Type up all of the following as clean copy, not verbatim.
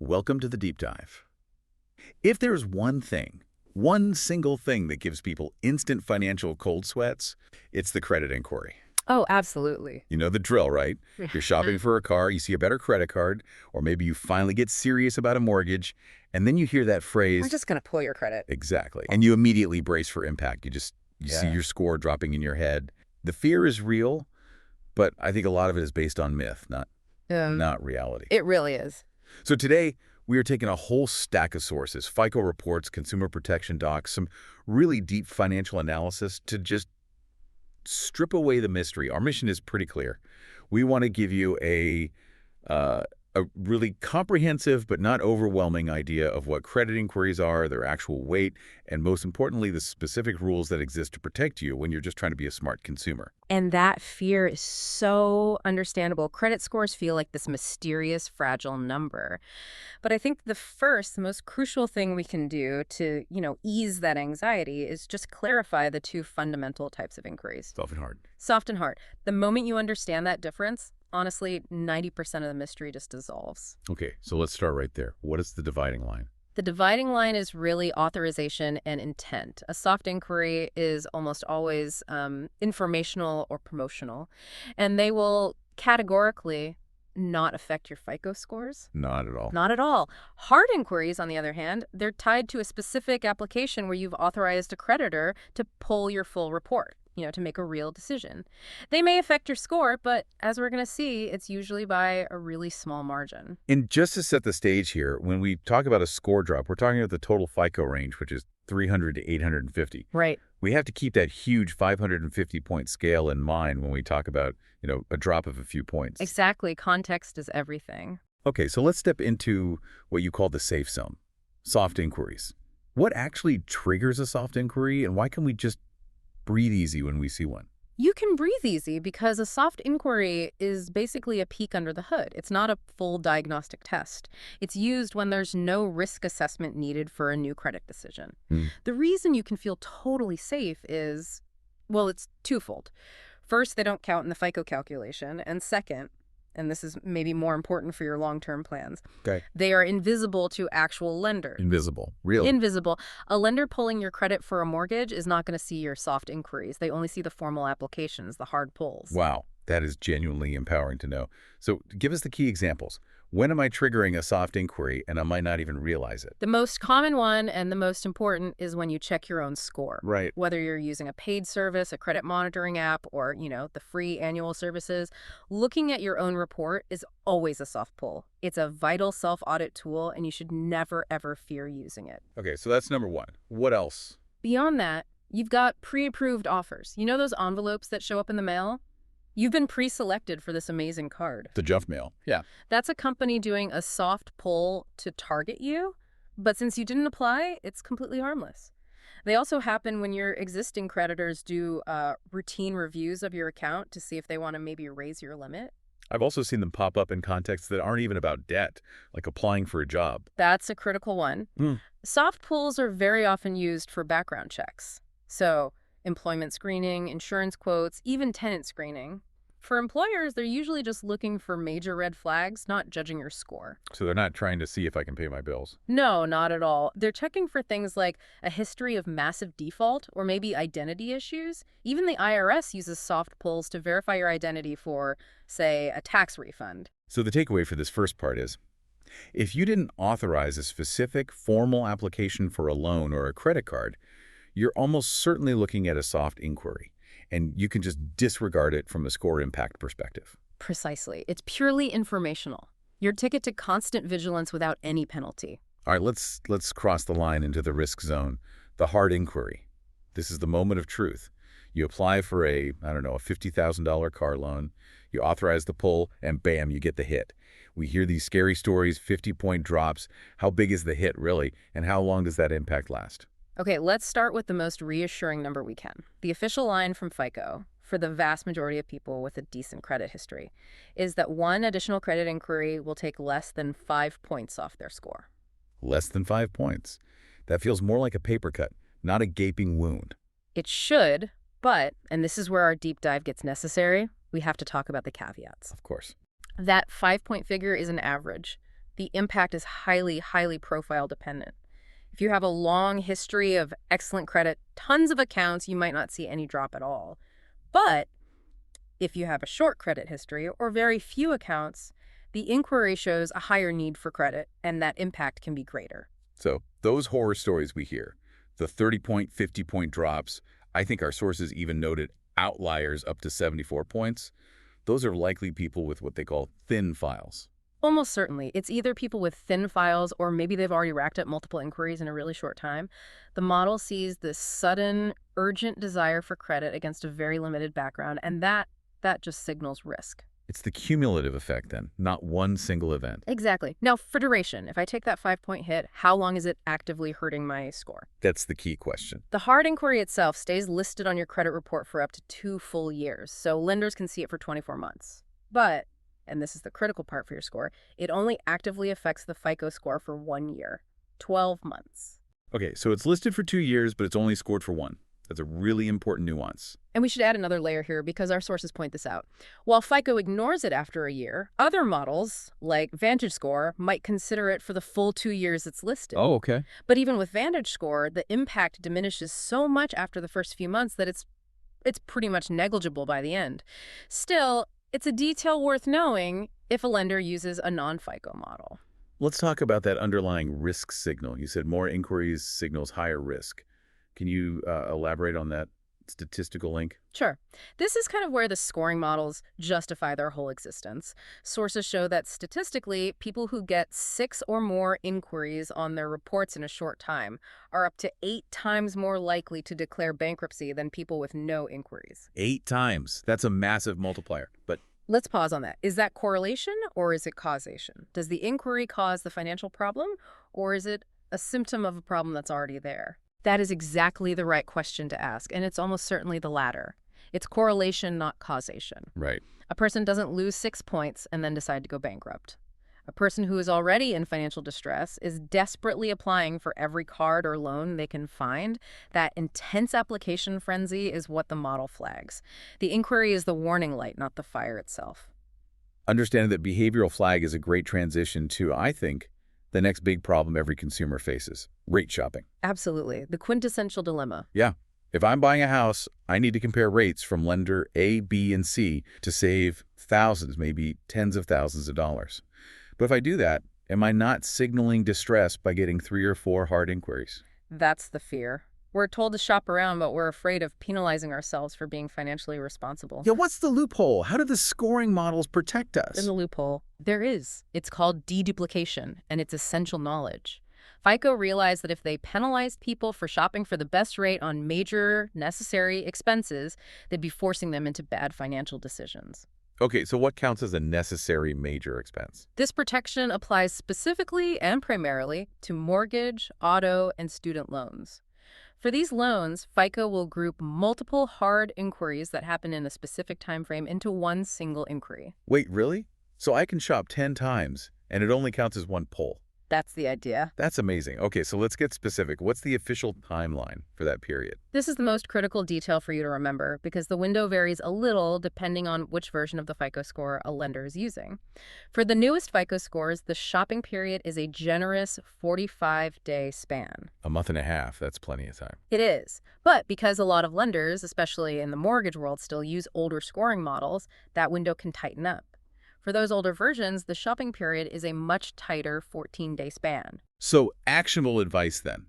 Welcome to the deep dive. If there's one single thing that gives people instant financial cold sweats, it's the credit inquiry. Oh, absolutely. You know the drill, right? You're shopping for a car, you see a better credit card, or maybe you finally get serious about a mortgage, and then you hear that We're phrase, just going to pull your credit. exactly, and you immediately brace for impact. You see Yeah. your score dropping in your head. The fear is real, but I think a lot of it is based on myth, not reality. It really is. So today, we are taking a whole stack of sources, FICO reports, consumer protection docs, some really deep financial analysis to just strip away the mystery. Our mission is pretty clear. We want to give you a really comprehensive but not overwhelming idea of what credit inquiries are, their actual weight, and most importantly, the specific rules that exist to protect you when you're just trying to be a smart consumer. And that fear is so understandable. Credit scores feel like this mysterious, fragile number. But I think the most crucial thing we can do to, ease that anxiety is just clarify the two fundamental types of inquiries. It's often hard. Soft and hard. The moment you understand that difference, honestly, 90% of the mystery just dissolves. Okay, so let's start right there. What is the dividing line? The dividing line is really authorization and intent. A soft inquiry is almost always informational or promotional, and they will categorically not affect your FICO scores. Not at all. Not at all. Hard inquiries, on the other hand, they're tied to a specific application where you've authorized a creditor to pull your full report, to make a real decision. They may affect your score, but as we're going to see, it's usually by a really small margin. And just to set the stage here, when we talk about a score drop, we're talking about the total FICO range, which is 300 to 850. Right. We have to keep that huge 550-point scale in mind when we talk about, a drop of a few points. Exactly. Context is everything. Okay, so let's step into what you call the safe zone, soft inquiries. What actually triggers a soft inquiry, and why can we just breathe easy when we see one? You can breathe easy because a soft inquiry is basically a peek under the hood. It's not a full diagnostic test. It's used when there's no risk assessment needed for a new credit decision. The reason you can feel totally safe is, well, it's twofold. First, they don't count in the FICO calculation. And second, and this is maybe more important for your long-term plans, Okay. they are invisible to actual lenders. Invisible. Really? Invisible. A lender pulling your credit for a mortgage is not going to see your soft inquiries. They only see the formal applications, the hard pulls. Wow, that is genuinely empowering to know. So give us the key examples. When am I triggering a soft inquiry and I might not even realize it? The most common one and the most important is when you check your own score. Right. Whether you're using a paid service, a credit monitoring app, or, the free annual services, looking at your own report is always a soft pull. It's a vital self-audit tool, and you should never, ever fear using it. Okay, so that's number one. What else? Beyond that, you've got pre-approved offers. You know those envelopes that show up in the mail? You've been pre-selected for this amazing card. The junk mail. Yeah. That's a company doing a soft pull to target you, but since you didn't apply, it's completely harmless. They also happen when your existing creditors do routine reviews of your account to see if they want to maybe raise your limit. I've also seen them pop up in contexts that aren't even about debt, like applying for a job. That's a critical one. Soft pulls are very often used for background checks. So employment screening, insurance quotes, even tenant screening. For employers, they're usually just looking for major red flags, not judging your score. So they're not trying to see if I can pay my bills. No, not at all. They're checking for things like a history of massive default or maybe identity issues. Even the IRS uses soft pulls to verify your identity for, say, a tax refund. So the takeaway for this first part is, if you didn't authorize a specific formal application for a loan or a credit card, you're almost certainly looking at a soft inquiry, and you can just disregard it from a score impact perspective. Precisely. It's purely informational. Your ticket to constant vigilance without any penalty. All right, let's cross the line into the risk zone, the hard inquiry. This is the moment of truth. You apply for a $50,000 car loan, you authorize the pull, and bam, you get the hit. We hear these scary stories, 50-point drops. How big is the hit, really, and how long does that impact last? Okay, let's start with the most reassuring number we can. The official line from FICO, for the vast majority of people with a decent credit history, is that one additional credit inquiry will take less than 5 points off their score. Less than 5 points. That feels more like a paper cut, not a gaping wound. It should, but, and this is where our deep dive gets necessary, we have to talk about the caveats. Of course. That 5-point figure is an average. The impact is highly, highly profile dependent. If you have a long history of excellent credit, tons of accounts, you might not see any drop at all. But if you have a short credit history or very few accounts, the inquiry shows a higher need for credit, and that impact can be greater. So those horror stories we hear, the 30-point, 50-point drops, I think our sources even noted outliers up to 74 points. Those are likely people with what they call thin files. Almost certainly. It's either people with thin files or maybe they've already racked up multiple inquiries in a really short time. The model sees this sudden, urgent desire for credit against a very limited background, and that just signals risk. It's the cumulative effect then, not one single event. Exactly. Now, for duration, if I take that 5-point hit, how long is it actively hurting my score? That's the key question. The hard inquiry itself stays listed on your credit report for up to 2 full years, so lenders can see it for 24 months. But, and this is the critical part for your score, it only actively affects the FICO score for 1 year, 12 months. Okay, so it's listed for 2 years, but it's only scored for 1. That's a really important nuance. And we should add another layer here because our sources point this out. While FICO ignores it after a year, other models, like VantageScore, might consider it for the full 2 years it's listed. Oh, okay. But even with VantageScore, the impact diminishes so much after the first few months that it's pretty much negligible by the end. Still, it's a detail worth knowing if a lender uses a non-FICO model. Let's talk about that underlying risk signal. You said more inquiries signals higher risk. Can you elaborate on that statistical link? Sure. This is kind of where the scoring models justify their whole existence. Sources show that statistically, people who get 6 or more inquiries on their reports in a short time are up to 8 times more likely to declare bankruptcy than people with no inquiries. 8 times. That's a massive multiplier. But let's pause on that. Is that correlation or is it causation? Does the inquiry cause the financial problem, or is it a symptom of a problem that's already there? That is exactly the right question to ask, and it's almost certainly the latter. It's correlation, not causation. right. A person doesn't lose 6 points and then decide to go bankrupt. A person who is already in financial distress is desperately applying for every card or loan they can find. That intense application frenzy is what the model flags. The inquiry is the warning light, not the fire itself. Understanding that behavioral flag is a great transition to, I think, the next big problem every consumer faces, rate shopping. Absolutely. The quintessential dilemma. Yeah. If I'm buying a house, I need to compare rates from lender A, B, and C to save thousands, maybe tens of thousands of dollars. But if I do that, am I not signaling distress by getting 3 or 4 hard inquiries? That's the fear. We're told to shop around, but we're afraid of penalizing ourselves for being financially responsible. Yeah, what's the loophole? How do the scoring models protect us? In the loophole, there is. It's called deduplication, and it's essential knowledge. FICO realized that if they penalized people for shopping for the best rate on major, necessary expenses, they'd be forcing them into bad financial decisions. Okay, so what counts as a necessary major expense? This protection applies specifically and primarily to mortgage, auto, and student loans. For these loans, FICO will group multiple hard inquiries that happen in a specific time frame into one single inquiry. Wait, really? So I can shop 10 times, and it only counts as 1 pull? That's the idea. That's amazing. Okay, so let's get specific. What's the official timeline for that period? This is the most critical detail for you to remember because the window varies a little depending on which version of the FICO score a lender is using. For the newest FICO scores, the shopping period is a generous 45-day span. A month and a half. That's plenty of time. It is. But because a lot of lenders, especially in the mortgage world, still use older scoring models, that window can tighten up. For those older versions, the shopping period is a much tighter 14-day span. So actionable advice then.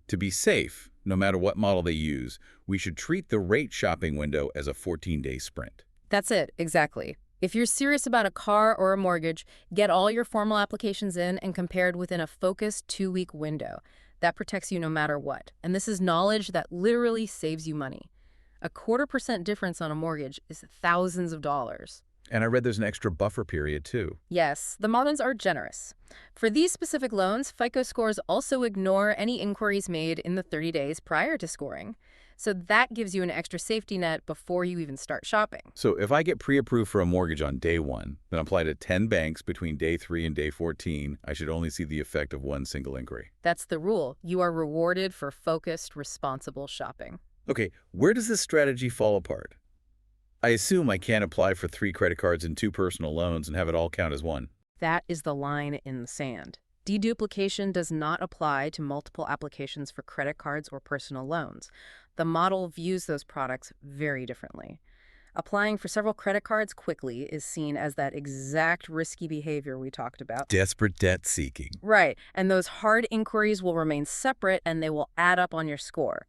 To be safe, no matter what model they use, we should treat the rate shopping window as a 14-day sprint. That's it, exactly. If you're serious about a car or a mortgage, get all your formal applications in and compared within a focused 2-week window. That protects you no matter what. And this is knowledge that literally saves you money. A 0.25% difference on a mortgage is thousands of dollars. And I read there's an extra buffer period, too. Yes, the models are generous. For these specific loans, FICO scores also ignore any inquiries made in the 30 days prior to scoring. So that gives you an extra safety net before you even start shopping. So if I get pre-approved for a mortgage on day 1, then apply to 10 banks between day 3 and day 14, I should only see the effect of 1 single inquiry. That's the rule. You are rewarded for focused, responsible shopping. Okay, where does this strategy fall apart? I assume I can't apply for 3 credit cards and 2 personal loans and have it all count as 1. That is the line in the sand. Deduplication does not apply to multiple applications for credit cards or personal loans. The model views those products very differently. Applying for several credit cards quickly is seen as that exact risky behavior we talked about. Desperate debt seeking. Right, and those hard inquiries will remain separate and they will add up on your score.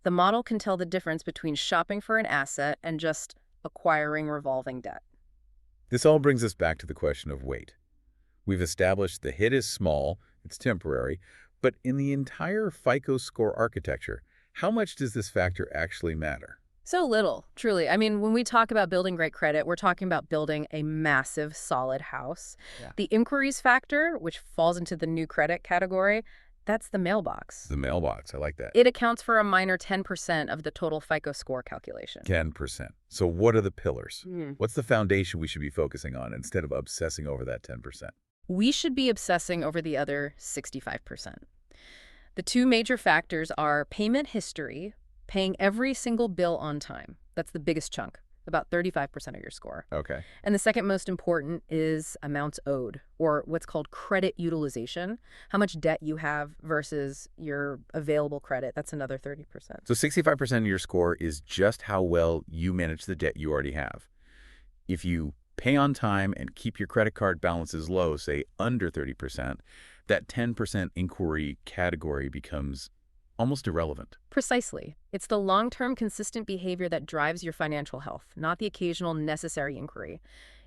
The model can tell the difference between shopping for an asset and just acquiring revolving debt. This all brings us back to the question of weight. We've established the hit is small, it's temporary, but in the entire FICO score architecture, how much does this factor actually matter? So little, truly. I mean, when we talk about building great credit, we're talking about building a massive, solid house. Yeah. The inquiries factor, which falls into the new credit category, that's the mailbox. The mailbox, I like that. It accounts for a minor 10% of the total FICO score calculation. 10%. So what are the pillars? Hmm. What's the foundation we should be focusing on instead of obsessing over that 10%? We should be obsessing over the other 65%. The two major factors are payment history, paying every single bill on time. That's the biggest chunk, about 35% of your score. Okay. And the second most important is amounts owed, or what's called credit utilization, how much debt you have versus your available credit. That's another 30%. So 65% of your score is just how well you manage the debt you already have. If you pay on time and keep your credit card balances low, say under 30%, that 10% inquiry category becomes almost irrelevant. Precisely. It's the long-term consistent behavior that drives your financial health, not the occasional necessary inquiry.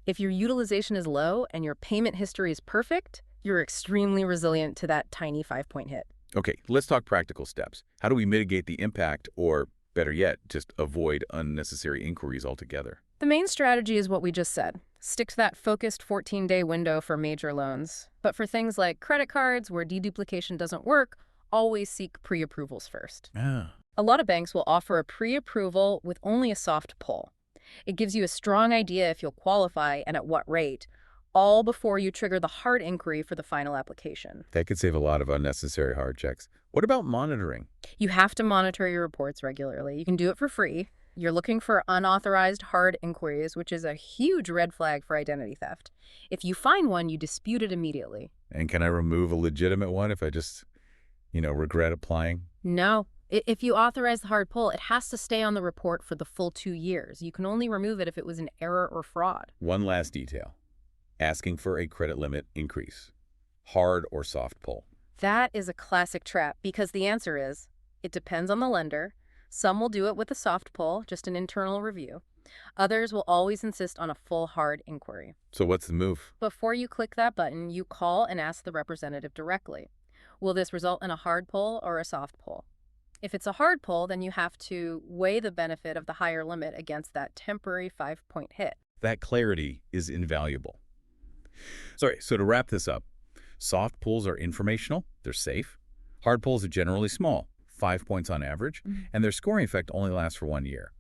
If your utilization is low and your payment history is perfect, you're extremely resilient to that tiny 5-point hit. Okay, let's talk practical steps. How do we mitigate the impact or, better yet, just avoid unnecessary inquiries altogether? The main strategy is what we just said. Stick to that focused 14-day window for major loans. But for things like credit cards where deduplication doesn't work, always seek pre-approvals first. Ah. A lot of banks will offer a pre-approval with only a soft pull. It gives you a strong idea if you'll qualify and at what rate, all before you trigger the hard inquiry for the final application. That could save a lot of unnecessary hard checks. What about monitoring? You have to monitor your reports regularly. You can do it for free. You're looking for unauthorized hard inquiries, which is a huge red flag for identity theft. If you find one, you dispute it immediately. And can I remove a legitimate one if I just, regret applying? No. If you authorize the hard pull, it has to stay on the report for the full 2 years. You can only remove it if it was an error or fraud. One last detail. Asking for a credit limit increase. Hard or soft pull? That is a classic trap because the answer is, it depends on the lender. Some will do it with a soft pull, just an internal review. Others will always insist on a full hard inquiry. So what's the move? Before you click that button, you call and ask the representative directly. Will this result in a hard pull or a soft pull? If it's a hard pull, then you have to weigh the benefit of the higher limit against that temporary 5-point hit. That clarity is invaluable. So to wrap this up, soft pulls are informational, they're safe. Hard pulls are generally small, 5 points on average, and their scoring effect only lasts for 1 year.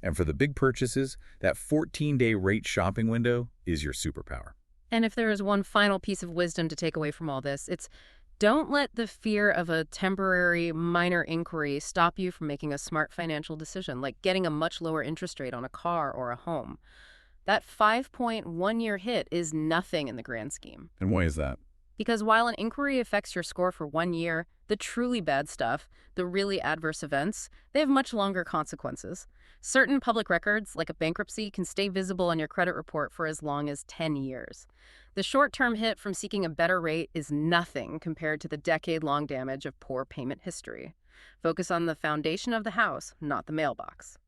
And for the big purchases, that 14-day rate shopping window is your superpower. And if there is one final piece of wisdom to take away from all this, it's don't let the fear of a temporary minor inquiry stop you from making a smart financial decision, like getting a much lower interest rate on a car or a home. That 5-point 1-year hit is nothing in the grand scheme. And why is that? Because while an inquiry affects your score for 1 year, the truly bad stuff, the really adverse events, they have much longer consequences. Certain public records, like a bankruptcy, can stay visible on your credit report for as long as 10 years. The short-term hit from seeking a better rate is nothing compared to the decade-long damage of poor payment history. Focus on the foundation of the house, not the mailbox.